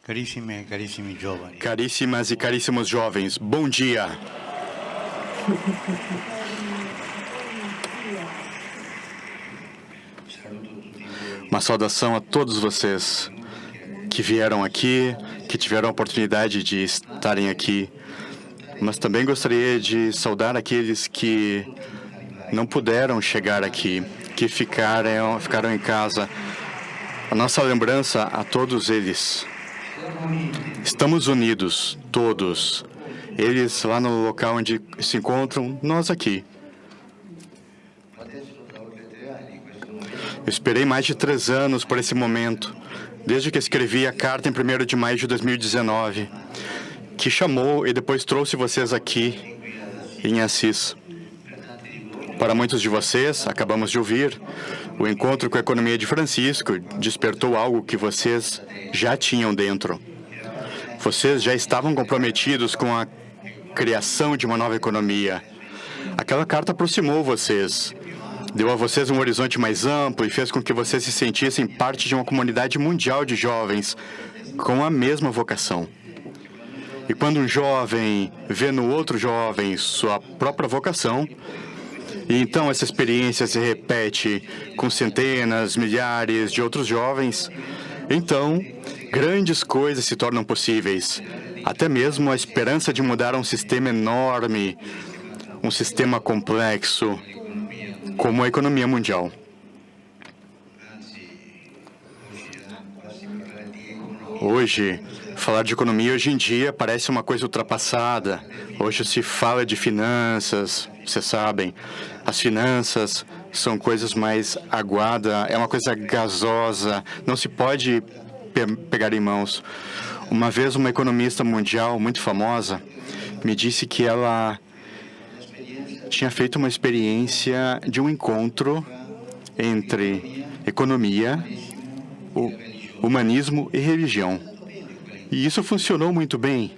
Carissime e carissimi giovani, Caríssimas e caríssimos jovens, bom dia. Uma saudação a todos vocês que vieram aqui, que tiveram a oportunidade de estarem aqui. Mas também gostaria de saudar aqueles que não puderam chegar aqui, que ficaram em casa. A nossa lembrança a todos eles. Estamos unidos, todos. Eles lá no local onde se encontram, nós aqui. Eu esperei mais de 3 anos por esse momento, desde que escrevi a carta em 1º de maio de 2019, que chamou e depois trouxe vocês aqui em Assis. Para muitos de vocês, acabamos de ouvir, o encontro com a economia de Francisco despertou algo que vocês já tinham dentro. Vocês já estavam comprometidos com a criação de uma nova economia. Aquela carta aproximou vocês, deu a vocês um horizonte mais amplo e fez com que vocês se sentissem parte de uma comunidade mundial de jovens com a mesma vocação. E quando um jovem vê no outro jovem sua própria vocação, e então essa experiência se repete com centenas, milhares de outros jovens, então grandes coisas se tornam possíveis. Até mesmo a esperança de mudar um sistema enorme, um sistema complexo, como a economia mundial. Hoje, falar de economia hoje em dia parece uma coisa ultrapassada. Hoje se fala de finanças, vocês sabem. As finanças são coisas mais aguadas, é uma coisa gasosa, não se pode pegar em mãos. Uma vez uma economista mundial muito famosa me disse que ela tinha feito uma experiência de um encontro entre economia, humanismo e religião. E isso funcionou muito bem.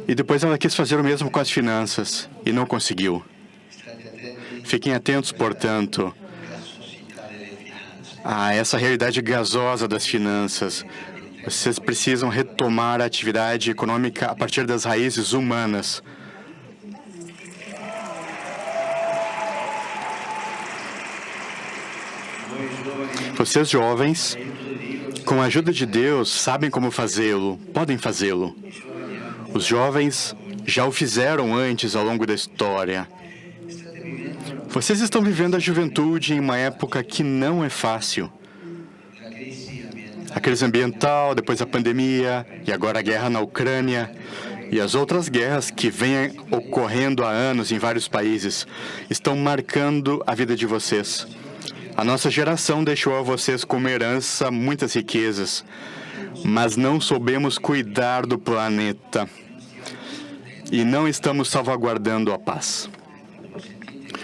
E depois ela quis fazer o mesmo com as finanças e não conseguiu. Fiquem atentos, portanto, a essa realidade gasosa das finanças. Vocês precisam retomar a atividade econômica a partir das raízes humanas. Vocês jovens, com a ajuda de Deus, sabem como fazê-lo, podem fazê-lo. Os jovens já o fizeram antes ao longo da história. Vocês estão vivendo a juventude em uma época que não é fácil. A crise ambiental, depois a pandemia, e agora a guerra na Ucrânia, e as outras guerras que vêm ocorrendo há anos em vários países, estão marcando a vida de vocês. A nossa geração deixou a vocês como herança muitas riquezas, mas não soubemos cuidar do planeta e não estamos salvaguardando a paz.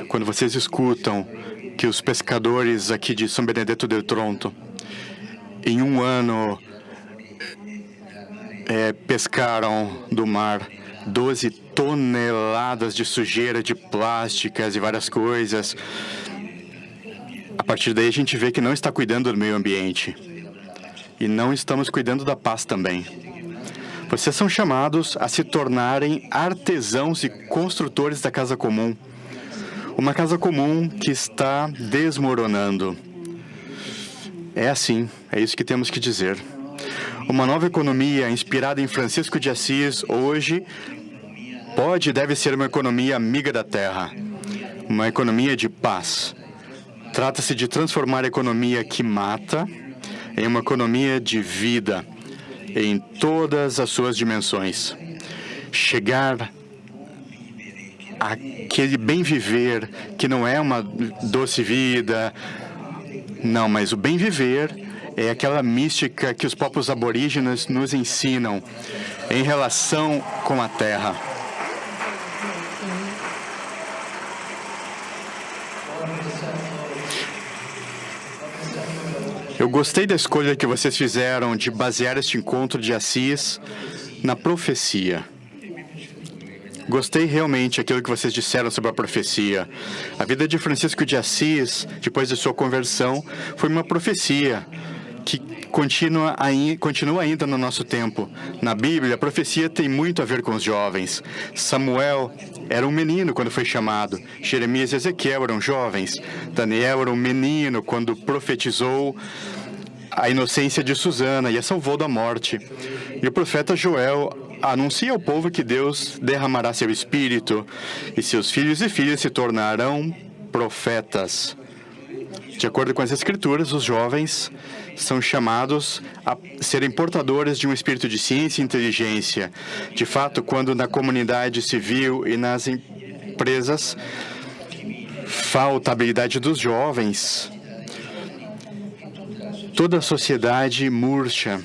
Quando vocês escutam que os pescadores aqui de São Benedetto del Tronto, em um ano, pescaram do mar 12 toneladas de sujeira, de plásticas e várias coisas. A partir daí, a gente vê que não está cuidando do meio ambiente. E não estamos cuidando da paz também. Vocês são chamados a se tornarem artesãos e construtores da casa comum. Uma casa comum que está desmoronando. É assim, é isso que temos que dizer. Uma nova economia inspirada em Francisco de Assis, hoje, pode e deve ser uma economia amiga da terra. Uma economia de paz. Trata-se de transformar a economia que mata em uma economia de vida, em todas as suas dimensões. Chegar àquele bem viver que não é uma doce vida, não, mas o bem viver é aquela mística que os povos aborígenes nos ensinam em relação com a terra. Eu gostei da escolha que vocês fizeram de basear este encontro de Assis na profecia. Gostei realmente daquilo que vocês disseram sobre a profecia. A vida de Francisco de Assis, depois de sua conversão, foi uma profecia que continua ainda no nosso tempo. Na Bíblia, a profecia tem muito a ver com os jovens. Samuel era um menino quando foi chamado. Jeremias e Ezequiel eram jovens. Daniel era um menino quando profetizou a inocência de Susana e a salvou da morte. E o profeta Joel anuncia ao povo que Deus derramará seu espírito e seus filhos e filhas se tornarão profetas. De acordo com as Escrituras, os jovens são chamados a serem portadores de um espírito de ciência e inteligência. De fato, quando na comunidade civil e nas empresas falta a habilidade dos jovens, toda a sociedade murcha,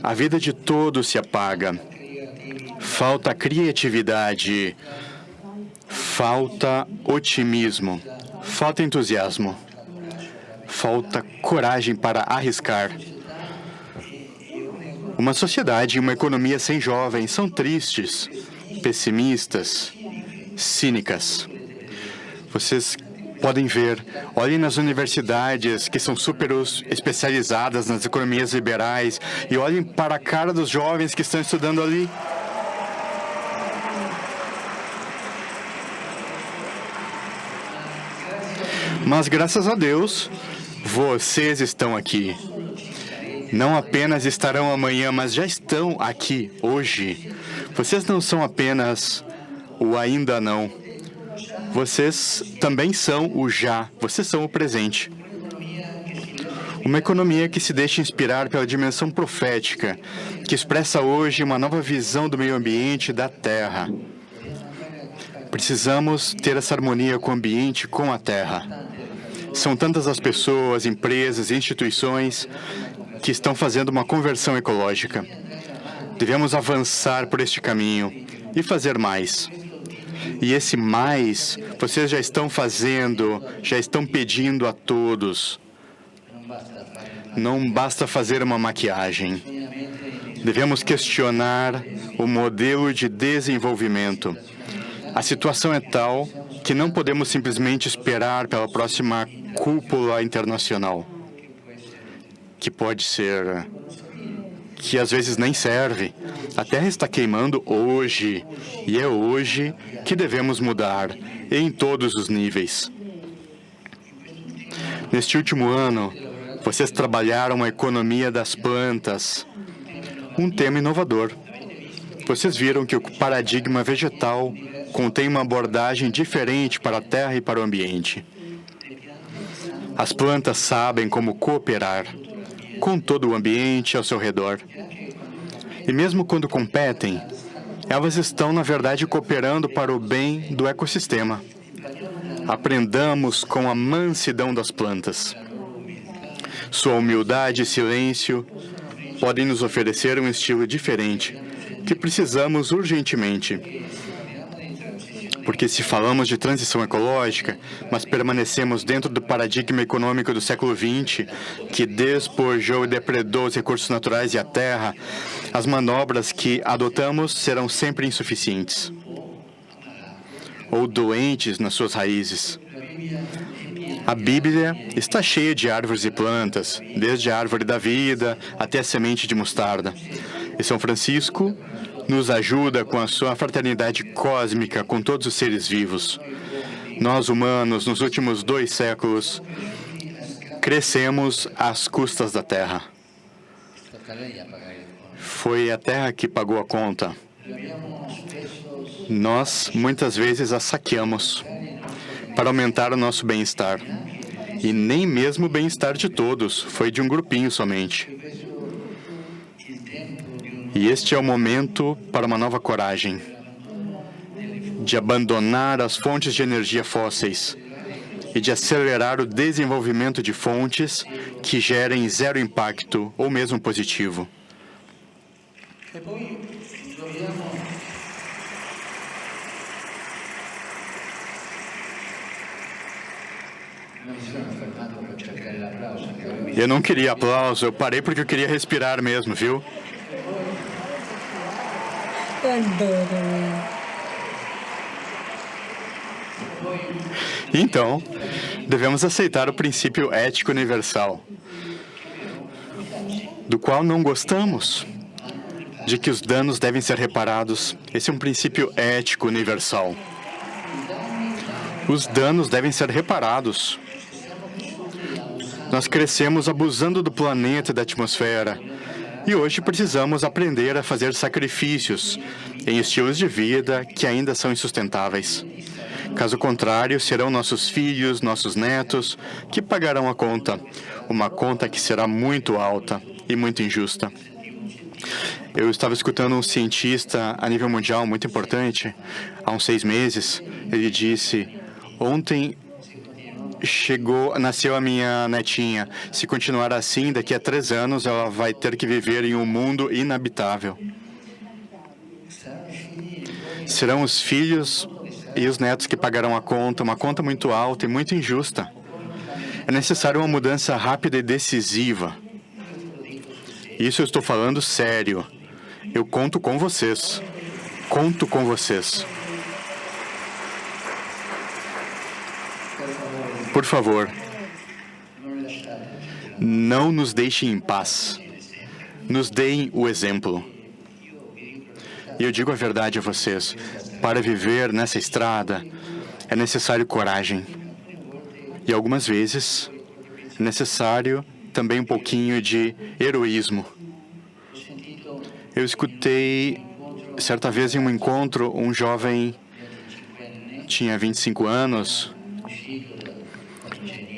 a vida de todos se apaga. Falta criatividade, falta otimismo, falta entusiasmo, falta coragem para arriscar. Uma sociedade e uma economia sem jovens são tristes, pessimistas, cínicas. Vocês podem ver, olhem nas universidades que são super especializadas nas economias liberais e olhem para a cara dos jovens que estão estudando ali. Mas, graças a Deus, vocês estão aqui. Não apenas estarão amanhã, mas já estão aqui hoje. Vocês não são apenas o ainda não. Vocês também são o já. Vocês são o presente. Uma economia que se deixa inspirar pela dimensão profética, que expressa hoje uma nova visão do meio ambiente e da Terra. Precisamos ter essa harmonia com o ambiente, com a Terra. São tantas as pessoas, empresas e instituições que estão fazendo uma conversão ecológica. Devemos avançar por este caminho e fazer mais. E esse mais, vocês já estão fazendo, já estão pedindo a todos. Não basta fazer uma maquiagem. Devemos questionar o modelo de desenvolvimento. A situação é tal que não podemos simplesmente esperar pela próxima cúpula internacional, que pode ser, que às vezes nem serve. A Terra está queimando hoje, e é hoje que devemos mudar, em todos os níveis. Neste último ano, vocês trabalharam a economia das plantas, um tema inovador. Vocês viram que o paradigma vegetal contém uma abordagem diferente para a terra e para o ambiente. As plantas sabem como cooperar com todo o ambiente ao seu redor. E mesmo quando competem, elas estão, na verdade, cooperando para o bem do ecossistema. Aprendamos com a mansidão das plantas. Sua humildade e silêncio podem nos oferecer um estilo diferente que precisamos urgentemente. Porque se falamos de transição ecológica, mas permanecemos dentro do paradigma econômico do século XX, que despojou e depredou os recursos naturais e a terra, as manobras que adotamos serão sempre insuficientes ou doentes nas suas raízes. A Bíblia está cheia de árvores e plantas, desde a árvore da vida até a semente de mostarda. E São Francisco nos ajuda com a sua fraternidade cósmica com todos os seres vivos. Nós, humanos, nos últimos 2 séculos, crescemos às custas da Terra. Foi a Terra que pagou a conta. Nós, muitas vezes, a saqueamos para aumentar o nosso bem-estar. E nem mesmo o bem-estar de todos, foi de um grupinho somente. E este é o momento para uma nova coragem, de abandonar as fontes de energia fósseis e de acelerar o desenvolvimento de fontes que gerem zero impacto ou mesmo positivo. Eu não queria aplauso, eu parei porque eu queria respirar mesmo, viu? Então, devemos aceitar o princípio ético universal. do qual não gostamos, de que os danos devem ser reparados. Esse é um princípio ético universal. Os danos devem ser reparados. Nós crescemos abusando do planeta e da atmosfera. E hoje precisamos aprender a fazer sacrifícios em estilos de vida que ainda são insustentáveis. Caso contrário, serão nossos filhos, nossos netos, que pagarão a conta. Uma conta que será muito alta e muito injusta. Eu estava escutando um cientista a nível mundial muito importante, há uns 6 meses. Ele disse, ontem nasceu a minha netinha. Se continuar assim, daqui a 3 anos, ela vai ter que viver em um mundo inabitável. Serão os filhos e os netos que pagarão a conta, uma conta muito alta e muito injusta. É necessário uma mudança rápida e decisiva. Isso eu estou falando sério. Eu conto com vocês. Conto com vocês. Por favor, não nos deixem em paz. Nos deem o exemplo. E eu digo a verdade a vocês. Para viver nessa estrada, é necessário coragem. E algumas vezes, é necessário também um pouquinho de heroísmo. Eu escutei, certa vez em um encontro, um jovem, tinha 25 anos,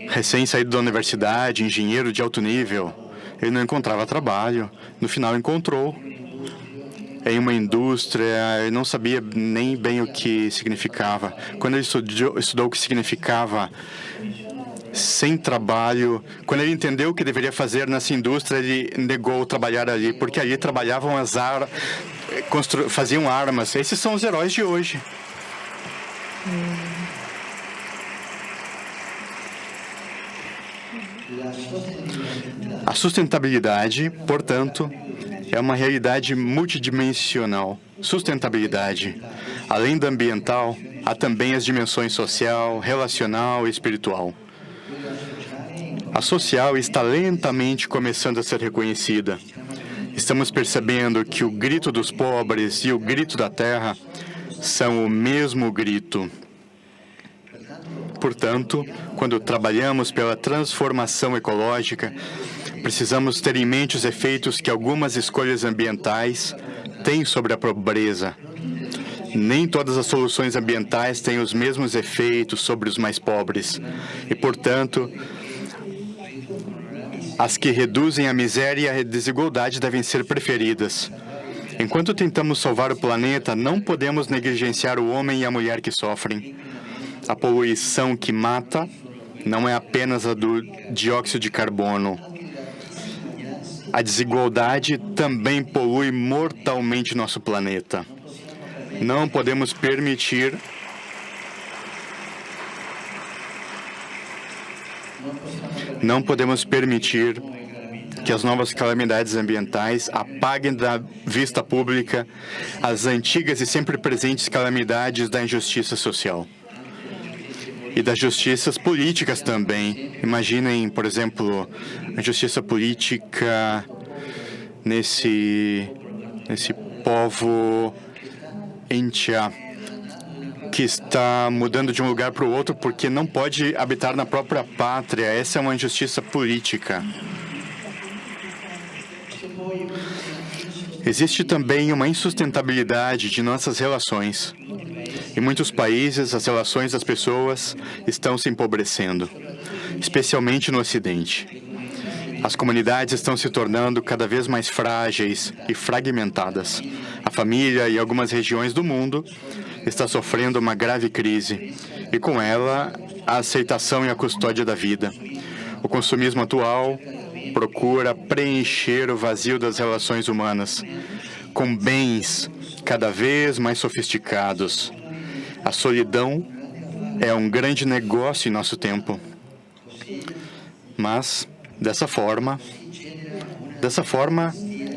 recém-saído da universidade, engenheiro de alto nível. Ele não encontrava trabalho. No final, encontrou em uma indústria. Ele não sabia nem bem o que significava. Quando ele estudou o que significava sem trabalho, quando ele entendeu o que deveria fazer nessa indústria, ele negou trabalhar ali, porque ali trabalhavam faziam armas. Esses são os heróis de hoje. A sustentabilidade, portanto, é uma realidade multidimensional. Sustentabilidade, além da ambiental, há também as dimensões social, relacional e espiritual. A social está lentamente começando a ser reconhecida. Estamos percebendo que o grito dos pobres e o grito da terra são o mesmo grito. Portanto, quando trabalhamos pela transformação ecológica, precisamos ter em mente os efeitos que algumas escolhas ambientais têm sobre a pobreza. Nem todas as soluções ambientais têm os mesmos efeitos sobre os mais pobres. E, portanto, as que reduzem a miséria e a desigualdade devem ser preferidas. Enquanto tentamos salvar o planeta, não podemos negligenciar o homem e a mulher que sofrem. A poluição que mata não é apenas a do dióxido de carbono. A desigualdade também polui mortalmente nosso planeta. Não podemos permitir que as novas calamidades ambientais apaguem da vista pública as antigas e sempre presentes calamidades da injustiça social. E das justiças políticas também. Imaginem, por exemplo, a justiça política nesse povo Intia, que está mudando de um lugar para o outro porque não pode habitar na própria pátria. Essa é uma injustiça política. Existe também uma insustentabilidade de nossas relações. Em muitos países, as relações das pessoas estão se empobrecendo, especialmente no Ocidente. As comunidades estão se tornando cada vez mais frágeis e fragmentadas. A família em algumas regiões do mundo está sofrendo uma grave crise, e com ela, a aceitação e a custódia da vida. O consumismo atual procura preencher o vazio das relações humanas com bens cada vez mais sofisticados. A solidão é um grande negócio em nosso tempo. Mas, dessa forma,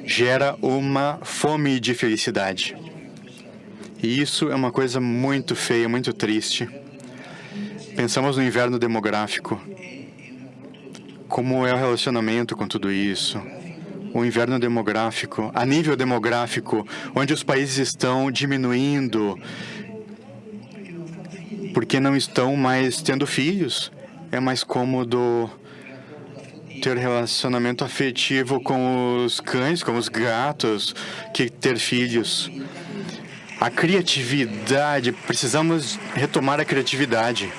gera uma fome de felicidade. E isso é uma coisa muito feia, muito triste. Pensamos no inverno demográfico. Como é o relacionamento com tudo isso? o inverno demográfico, a nível demográfico, onde os países estão diminuindo porque não estão mais tendo filhos. É mais cômodo ter relacionamento afetivo com os cães, com os gatos, que ter filhos. A criatividade, precisamos retomar a criatividade.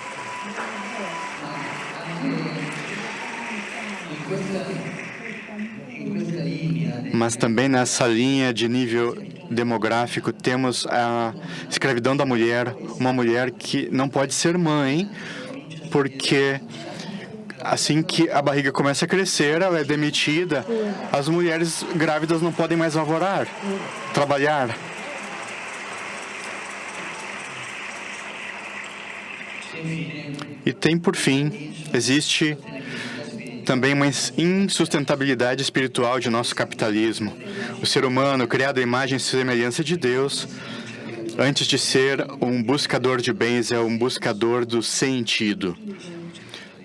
Mas também nessa linha de nível demográfico, temos a escravidão da mulher, uma mulher que não pode ser mãe, porque assim que a barriga começa a crescer, ela é demitida. As mulheres grávidas não podem mais laborar, trabalhar. E tem, por fim, existe também uma insustentabilidade espiritual de nosso capitalismo. O ser humano, criado à imagem e semelhança de Deus, antes de ser um buscador de bens, é um buscador do sentido.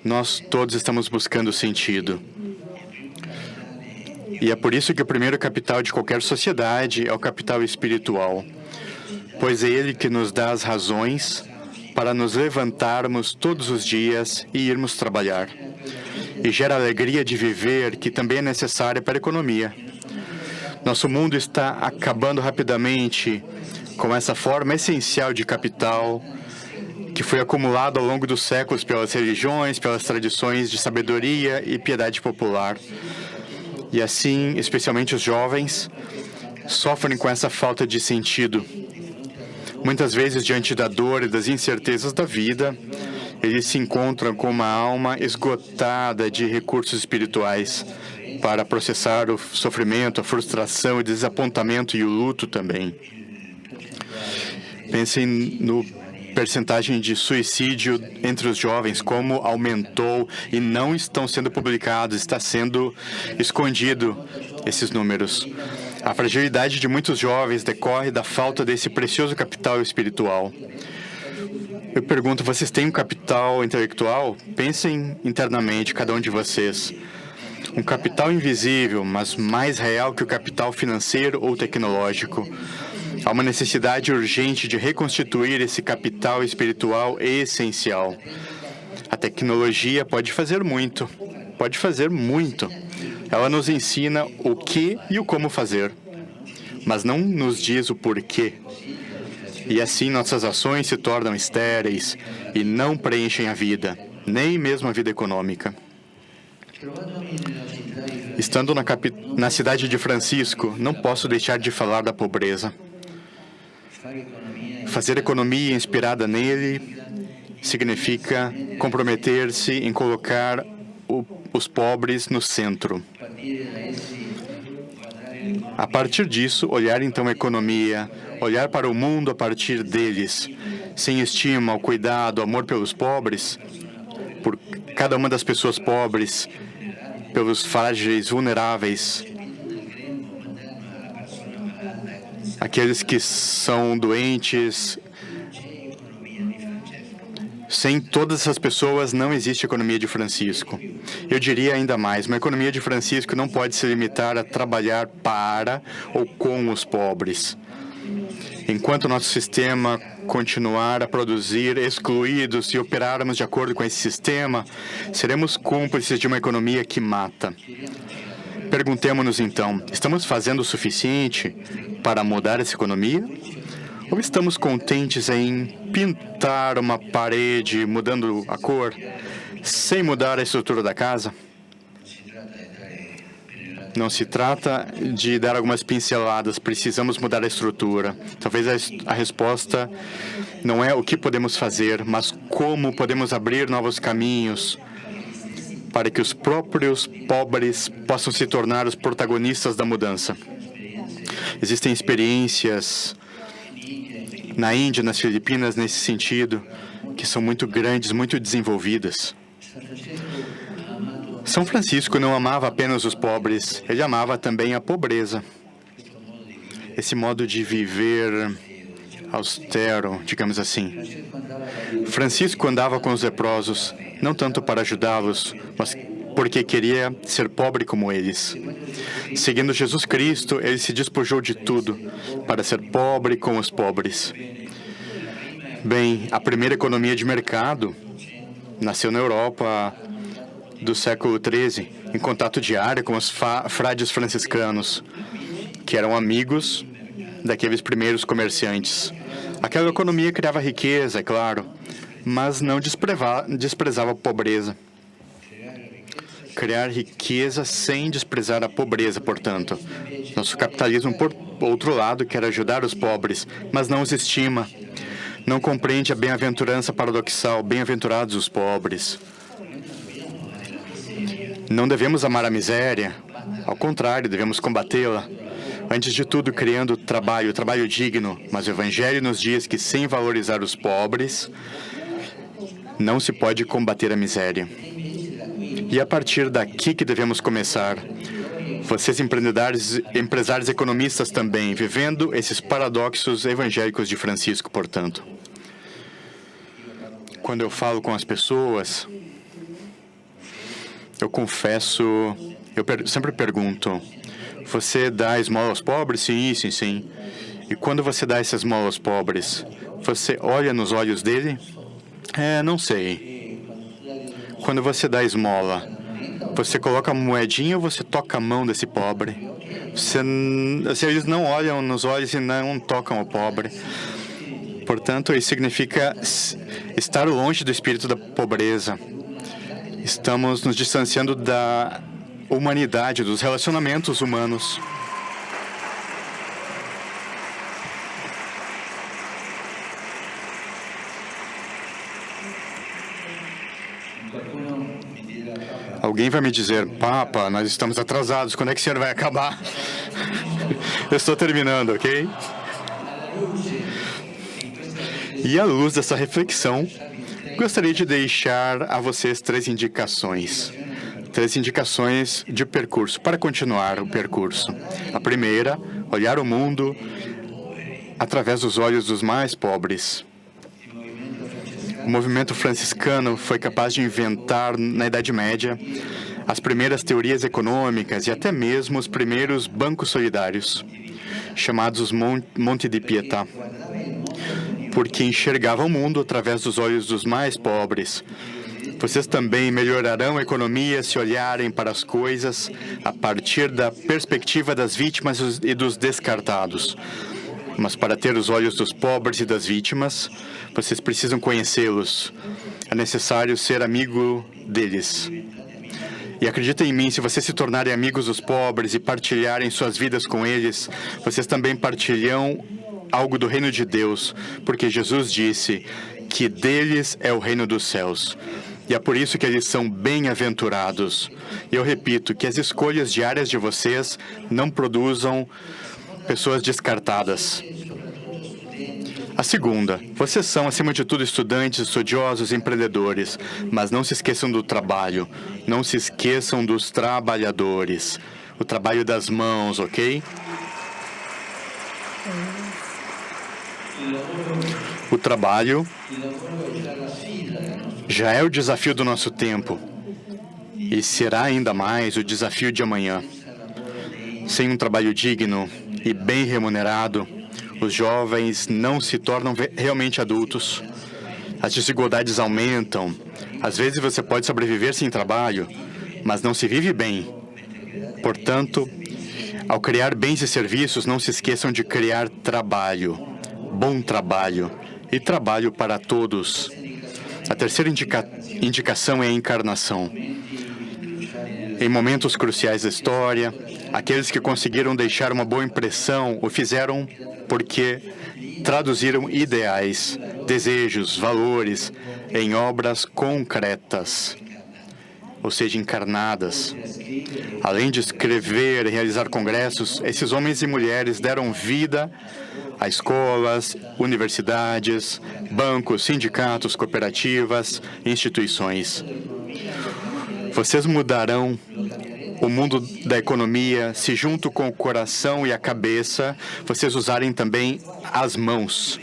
Nós todos estamos buscando sentido. E é por isso que o primeiro capital de qualquer sociedade é o capital espiritual, pois é ele que nos dá as razões para nos levantarmos todos os dias e irmos trabalhar. E gera a alegria de viver, que também é necessária para a economia. Nosso mundo está acabando rapidamente com essa forma essencial de capital que foi acumulado ao longo dos séculos pelas religiões, pelas tradições de sabedoria e piedade popular. E assim, especialmente os jovens, sofrem com essa falta de sentido. Muitas vezes, diante da dor e das incertezas da vida, eles se encontram com uma alma esgotada de recursos espirituais para processar o sofrimento, a frustração, o desapontamento e o luto também. Pensem no percentagem de suicídio entre os jovens, como aumentou e não estão sendo publicados, está sendo escondido esses números. A fragilidade de muitos jovens decorre da falta desse precioso capital espiritual. Eu pergunto, vocês têm um capital intelectual? Pensem internamente, cada um de vocês. Um capital invisível, mas mais real que o capital financeiro ou tecnológico. Há uma necessidade urgente de reconstituir esse capital espiritual essencial. A tecnologia pode fazer muito. Ela nos ensina o que e o como fazer, mas não nos diz o porquê. E assim nossas ações se tornam estéreis e não preenchem a vida, nem mesmo a vida econômica. Estando na cidade de Francisco, não posso deixar de falar da pobreza. Fazer economia inspirada nele significa comprometer-se em colocar os pobres no centro. A partir disso, olhar então a economia, olhar para o mundo a partir deles, sem estima, o cuidado, o amor pelos pobres, por cada uma das pessoas pobres, pelos frágeis, vulneráveis, aqueles que são doentes. Sem todas essas pessoas, não existe economia de Francisco. Eu diria ainda mais, uma economia de Francisco não pode se limitar a trabalhar para ou com os pobres. Enquanto nosso sistema continuar a produzir excluídos e operarmos de acordo com esse sistema, seremos cúmplices de uma economia que mata. Perguntemo-nos então, estamos fazendo o suficiente para mudar essa economia? Ou estamos contentes em pintar uma parede mudando a cor, sem mudar a estrutura da casa? Não se trata de dar algumas pinceladas, precisamos mudar a estrutura. Talvez a resposta não é o que podemos fazer, mas como podemos abrir novos caminhos para que os próprios pobres possam se tornar os protagonistas da mudança. Existem experiências na Índia, nas Filipinas, nesse sentido, que são muito grandes, muito desenvolvidas. São Francisco não amava apenas os pobres, ele amava também a pobreza. Esse modo de viver austero, digamos assim. Francisco andava com os leprosos, não tanto para ajudá-los, mas porque queria ser pobre como eles. Seguindo Jesus Cristo, ele se despojou de tudo para ser pobre com os pobres. Bem, a primeira economia de mercado nasceu na Europa do século XIII, em contato diário com os frades franciscanos, que eram amigos daqueles primeiros comerciantes. Aquela economia criava riqueza, é claro, mas não desprezava a pobreza. Criar riqueza sem desprezar a pobreza, portanto. Nosso capitalismo, por outro lado, quer ajudar os pobres, mas não os estima. Não compreende a bem-aventurança paradoxal, bem-aventurados os pobres. Não devemos amar a miséria, ao contrário, devemos combatê-la. Antes de tudo, criando trabalho digno, mas o Evangelho nos diz que sem valorizar os pobres, não se pode combater a miséria. E a partir daqui que devemos começar. Vocês, empresários economistas também, vivendo esses paradoxos evangélicos de Francisco, portanto. Quando eu falo com as pessoas, eu confesso, sempre pergunto, você dá esmola aos pobres? Sim, sim, sim. E quando você dá essa esmola aos pobres, você olha nos olhos dele? Não sei. Quando você dá esmola, você coloca a moedinha ou você toca a mão desse pobre? Se eles não olham nos olhos e não tocam o pobre. Portanto, isso significa estar longe do espírito da pobreza. Estamos nos distanciando da humanidade, dos relacionamentos humanos. Alguém vai me dizer, Papa, nós estamos atrasados, quando é que o senhor vai acabar? Eu estou terminando, ok? E à luz dessa reflexão, gostaria de deixar a vocês 3 indicações. 3 indicações de percurso, para continuar o percurso. A primeira, olhar o mundo através dos olhos dos mais pobres. O movimento franciscano foi capaz de inventar, na Idade Média, as primeiras teorias econômicas e até mesmo os primeiros bancos solidários, chamados Monte di Pietà, porque enxergavam o mundo através dos olhos dos mais pobres. Vocês também melhorarão a economia se olharem para as coisas a partir da perspectiva das vítimas e dos descartados. Mas para ter os olhos dos pobres e das vítimas, vocês precisam conhecê-los. É necessário ser amigo deles. E acreditem em mim, se vocês se tornarem amigos dos pobres e partilharem suas vidas com eles, vocês também partilham algo do reino de Deus, porque Jesus disse que deles é o reino dos céus. E é por isso que eles são bem-aventurados. E eu repito que as escolhas diárias de vocês não produzam pessoas descartadas. A segunda, vocês são, acima de tudo, estudantes, estudiosos, empreendedores, mas não se esqueçam do trabalho, não se esqueçam dos trabalhadores, o trabalho das mãos, ok? O trabalho já é o desafio do nosso tempo e será ainda mais o desafio de amanhã. Sem um trabalho digno e bem remunerado, os jovens não se tornam realmente adultos. As desigualdades aumentam. Às vezes você pode sobreviver sem trabalho, mas não se vive bem. Portanto, ao criar bens e serviços, não se esqueçam de criar trabalho, bom trabalho e trabalho para todos. A terceira indicação é a encarnação. Em momentos cruciais da história, aqueles que conseguiram deixar uma boa impressão o fizeram porque traduziram ideais, desejos, valores em obras concretas, ou seja, encarnadas. Além de escrever e realizar congressos, esses homens e mulheres deram vida a escolas, universidades, bancos, sindicatos, cooperativas, instituições. Vocês mudarão o mundo da economia se, junto com o coração e a cabeça, vocês usarem também as mãos.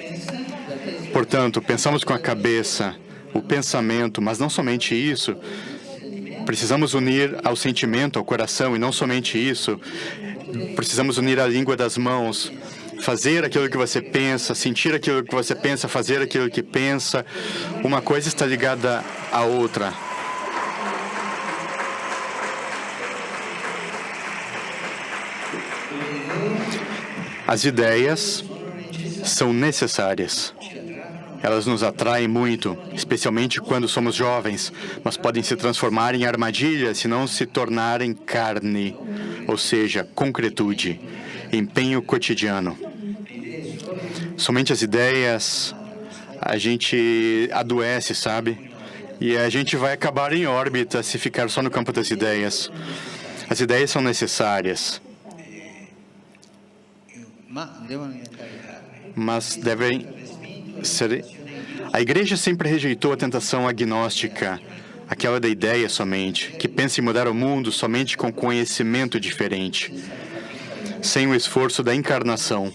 Portanto, pensamos com a cabeça, o pensamento, mas não somente isso, Precisamos unir ao sentimento, ao coração, e não somente isso. Precisamos unir a língua das mãos, fazer aquilo que você pensa, sentir aquilo que você pensa, fazer aquilo que pensa. Uma coisa está ligada à outra. As ideias são necessárias. Elas nos atraem muito, especialmente quando somos jovens, mas podem se transformar em armadilhas se não se tornarem carne, ou seja, concretude, empenho cotidiano. Somente as ideias, a gente adoece, sabe? E a gente vai acabar em órbita se ficar só no campo das ideias. As ideias são necessárias, mas devem ser... A Igreja sempre rejeitou a tentação agnóstica, aquela da ideia somente, que pensa em mudar o mundo somente com conhecimento diferente, sem o esforço da encarnação.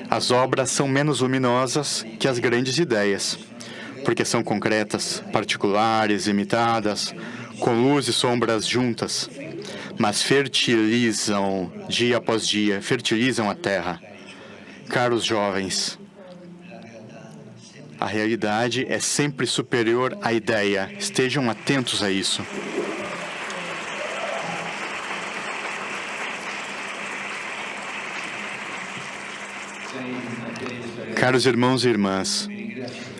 As obras são menos luminosas que as grandes ideias, porque são concretas, particulares, imitadas, com luz e sombras juntas, mas fertilizam dia após dia, fertilizam a terra. Caros jovens, a realidade é sempre superior à ideia. Estejam atentos a isso. Caros irmãos e irmãs,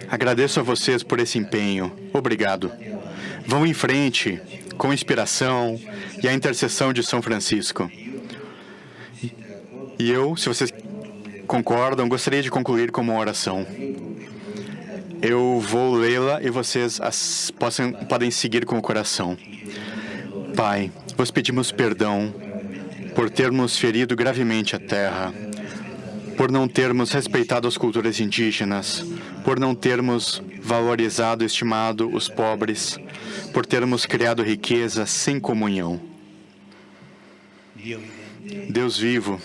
agradeço a vocês por esse empenho. Obrigado. Vão em frente, com inspiração e a intercessão de São Francisco. E eu, se vocês concordam, gostaria de concluir com uma oração. Eu vou lê-la e vocês podem seguir com o coração. Pai, vos pedimos perdão por termos ferido gravemente a terra, por não termos respeitado as culturas indígenas, por não termos valorizado e estimado os pobres, por termos criado riqueza sem comunhão. Deus vivo,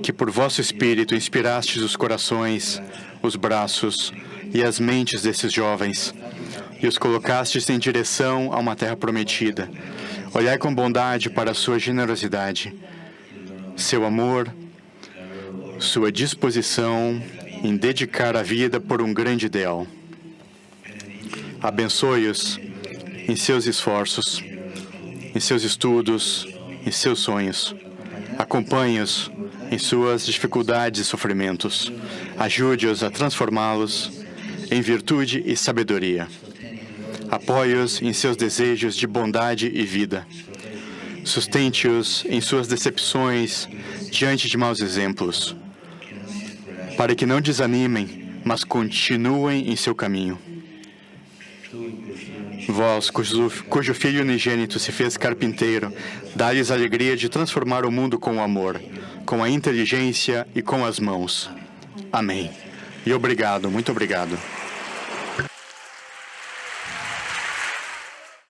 que por vosso Espírito inspirastes os corações, os braços e as mentes desses jovens, e os colocastes em direção a uma terra prometida. Olhai com bondade para a sua generosidade, seu amor, sua disposição em dedicar a vida por um grande ideal. Abençoe-os em seus esforços, em seus estudos, em seus sonhos. Acompanhe-os em suas dificuldades e sofrimentos. Ajude-os a transformá-los em virtude e sabedoria. Apoie-os em seus desejos de bondade e vida. Sustente-os em suas decepções diante de maus exemplos, para que não desanimem, mas continuem em seu caminho. Vós, cujo Filho unigênito se fez carpinteiro, dai-lhes a alegria de transformar o mundo com o amor, com a inteligência e com as mãos. Amém. E obrigado, muito obrigado.